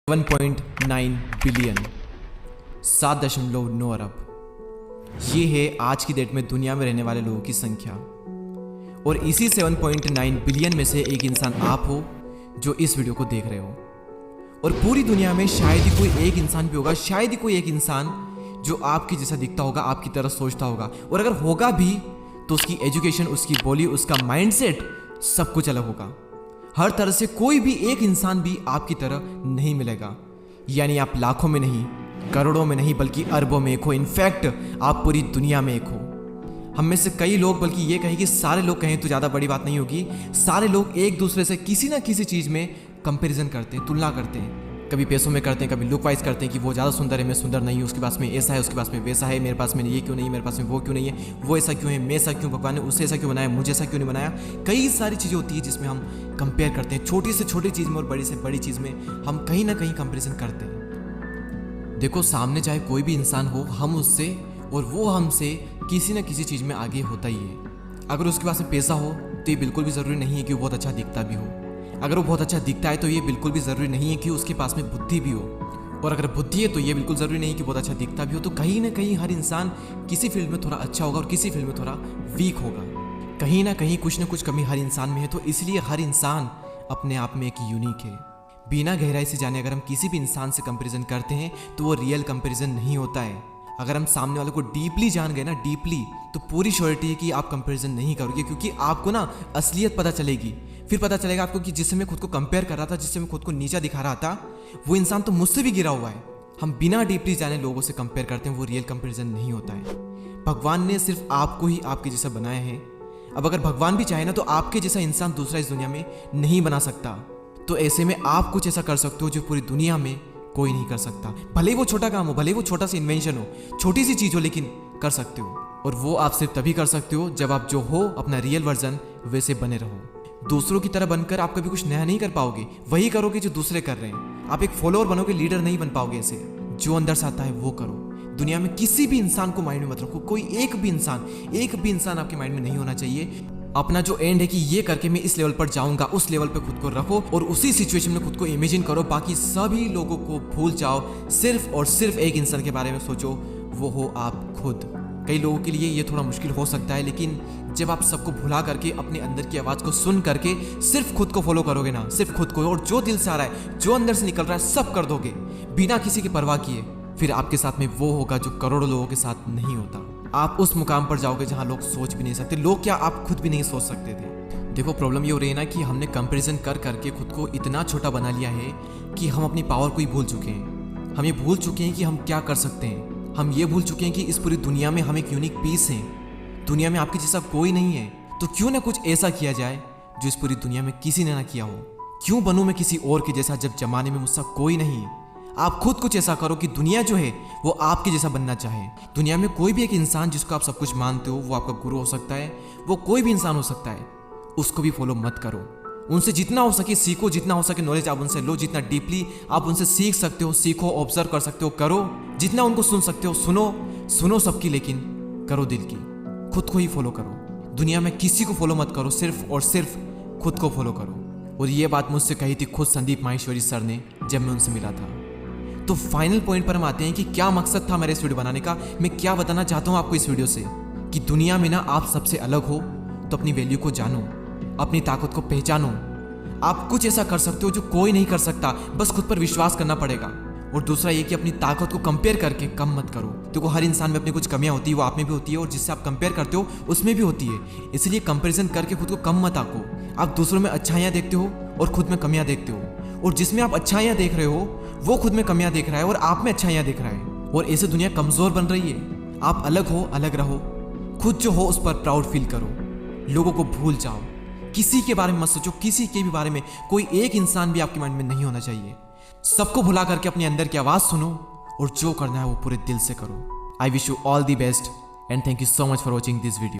7.9 billion 7.9 अरब ये है आज की डेट में दुनिया में रहने वाले लोगों की संख्या। और इसी 7.9 बिलियन में से एक इंसान आप हो जो इस वीडियो को देख रहे हो। और पूरी दुनिया में शायद ही कोई एक इंसान भी होगा, शायद ही कोई एक इंसान जो आपकी जैसा दिखता होगा, आपकी तरह सोचता होगा। और अगर होगा भी तो उसकी एजुकेशन, उसकी बोली, उसका माइंडसेट सब कुछ अलग होगा। हर तरह से कोई भी एक इंसान भी आपकी तरह नहीं मिलेगा। यानी आप लाखों में नहीं, करोड़ों में नहीं, बल्कि अरबों में एक हो। इनफैक्ट आप पूरी दुनिया में एक हो। हम में से कई लोग, बल्कि ये कहें कि सारे लोग कहें तो ज़्यादा बड़ी बात नहीं होगी, सारे लोग एक दूसरे से किसी ना किसी चीज़ में कंपैरिजन करते हैं, तुलना करते हैं। कभी पैसों में करते हैं, कभी लुक वाइज करते हैं कि वो ज़्यादा सुंदर है, मैं सुंदर नहीं हूँ, उसके पास में ऐसा है, उसके पास में वैसा है, मेरे पास में ये क्यों नहीं है, मेरे पास में वो क्यों नहीं है, वो ऐसा क्यों है, मैं ऐसा क्यों, भगवान ने उससे ऐसा क्यों बनाया, मुझे ऐसा क्यों नहीं बनाया। कई सारी चीज़ें होती है जिसमें हम कंपेयर करते हैं। छोटी से छोटी चीज़ में और बड़ी से बड़ी चीज़ में हम कहीं ना कहीं कंपेरिजन करते हैं। देखो, सामने चाहे कोई भी इंसान हो, हम उससे और वो हमसे किसी न किसी चीज़ में आगे होता ही है। अगर उसके पास में पैसा हो तो ये बिल्कुल भी ज़रूरी नहीं है कि वो बहुत अच्छा दिखता भी हो। अगर वो बहुत अच्छा दिखता है तो ये बिल्कुल भी ज़रूरी नहीं है कि उसके पास में बुद्धि भी हो। और अगर बुद्धि है तो ये बिल्कुल ज़रूरी नहीं कि बहुत अच्छा दिखता भी हो। तो कहीं ना कहीं हर इंसान किसी फील्ड में थोड़ा अच्छा होगा और किसी फील्ड में थोड़ा वीक होगा। कहीं ना कहीं कुछ ना कुछ कमी हर इंसान में है। तो इसलिए हर इंसान अपने आप में एक यूनिक है। बिना गहराई से जाने अगर हम किसी भी इंसान से कंपैरिजन करते हैं तो वो रियल कंपैरिजन नहीं होता है। अगर हम सामने वाले को डीपली जान गए ना, डीपली, तो पूरी श्योरिटी है कि आप कंपैरिजन नहीं करोगे, क्योंकि आपको ना असलियत पता चलेगी। फिर पता चलेगा आपको कि जिससे मैं खुद को कंपेयर कर रहा था, जिससे मैं खुद को नीचा दिखा रहा था, वो इंसान तो मुझसे भी गिरा हुआ है। हम बिना डीपली जाने लोगों से कंपेयर करते हैं, वो रियल कंपैरिजन नहीं होता है। भगवान ने सिर्फ आपको ही आपके जैसा बनाया है। अब अगर भगवान भी चाहे ना तो आपके जैसा इंसान दूसरा इस दुनिया में नहीं बना सकता। तो ऐसे में आप कुछ ऐसा कर सकते हो जो पूरी दुनिया में कोई नहीं कर सकता। भले ही वो छोटा काम हो, भले ही वो छोटा सा इन्वेंशन हो, छोटी सी चीज हो, लेकिन कर सकते हो। और वो आप सिर्फ तभी कर सकते हो जब आप जो हो अपना रियल वर्जन वैसे बने रहो। दूसरों की तरह बनकर आप कभी कुछ नया नहीं कर पाओगे। वही करोगे जो दूसरे कर रहे हैं। आप एक फॉलोअर बनोगे, लीडर नहीं बन पाओगे। ऐसे जो अंदर से आता है वो करो। दुनिया में किसी भी इंसान को माइंड में मत रखो। कोई एक भी इंसान आपके माइंड में नहीं होना चाहिए। अपना जो एंड है कि ये करके मैं इस लेवल पर जाऊंगा, उस लेवल पे खुद को रखो और उसी सिचुएशन में खुद को इमेजिन करो। बाकी सभी लोगों को भूल जाओ। सिर्फ और सिर्फ एक इंसान के बारे में सोचो, वो हो आप खुद। कई लोगों के लिए ये थोड़ा मुश्किल हो सकता है, लेकिन जब आप सबको भुला करके अपने अंदर की आवाज़ को सुन करके सिर्फ खुद को फॉलो करोगे ना, सिर्फ खुद को, और जो दिल से आ रहा है, जो अंदर से निकल रहा है, सब कर दोगे बिना किसी की परवाह किए, फिर आपके साथ में वो होगा जो करोड़ों लोगों के साथ नहीं होता। आप उस मुकाम पर जाओगे जहां लोग सोच भी नहीं सकते। लोग क्या, आप खुद भी नहीं सोच सकते थे। देखो, प्रॉब्लम ये हो रही है ना कि हमने कंपैरिजन कर करके खुद को इतना छोटा बना लिया है कि हम अपनी पावर को ही भूल चुके हैं। हम ये भूल चुके हैं कि हम क्या कर सकते हैं। हम ये भूल चुके हैं कि इस पूरी दुनिया में हम एक यूनिक पीस हैं। दुनिया में आपके जैसा कोई नहीं है। तो क्यों ना कुछ ऐसा किया जाए जो इस पूरी दुनिया में किसी ने ना किया हो। क्यों बनूं मैं किसी और के जैसा जब जमाने में मुझसा कोई नहीं है। आप खुद कुछ ऐसा करो कि दुनिया जो है वो आपके जैसा बनना चाहे। दुनिया में कोई भी एक इंसान जिसको आप सब कुछ मानते हो, वो आपका गुरु हो सकता है, वो कोई भी इंसान हो सकता है। उसको भी फॉलो मत करो। उनसे जितना हो सके सीखो, जितना हो सके नॉलेज आप उनसे लो, जितना डीपली आप उनसे सीख सकते हो सीखो, ऑब्जर्व कर सकते हो करो, जितना उनको सुन सकते हो सुनो सबकी, लेकिन करो दिल की। खुद को ही फॉलो करो। दुनिया में किसी को फॉलो मत करो, सिर्फ और सिर्फ खुद को फॉलो करो। और ये बात मुझसे कही थी खुद संदीप माहेश्वरी सर ने जब मैं उनसे मिला था। तो फाइनल पॉइंट पर हम आते हैं कि क्या मकसद था मेरे इस वीडियो बनाने का। मैं क्या बताना चाहता हूँ आपको इस वीडियो से, कि दुनिया में ना आप सबसे अलग हो तो अपनी वैल्यू को जानो, अपनी ताकत को पहचानो। आप कुछ ऐसा कर सकते हो जो कोई नहीं कर सकता, बस खुद पर विश्वास करना पड़ेगा। और दूसरा ये कि अपनी ताकत को कंपेयर करके कम मत करो। देखो, हर इंसान में अपनी कुछ कमियां होती है, वो आप में भी होती है, और जिससे आप कंपेयर करते हो उसमें भी होती है। इसलिए कंपेरिजन करके खुद को कम मत आको। आप दूसरों में अच्छाइयाँ देखते हो और खुद में कमियां देखते हो, और जिसमें आप अच्छाइयाँ देख रहे हो वो खुद में कमियां देख रहा है और आप में अच्छाइयाँ देख रहा है। और ऐसे दुनिया कमजोर बन रही है। आप अलग हो, अलग रहो। खुद जो हो उस पर प्राउड फील करो। लोगों को भूल जाओ। किसी के बारे में मत सोचो। किसी के भी बारे में कोई एक इंसान भी आपके माइंड में नहीं होना चाहिए। सबको भुला करके अपने अंदर की आवाज सुनो और जो करना है वो पूरे दिल से करो। I wish you all the best and thank you so much for watching this video.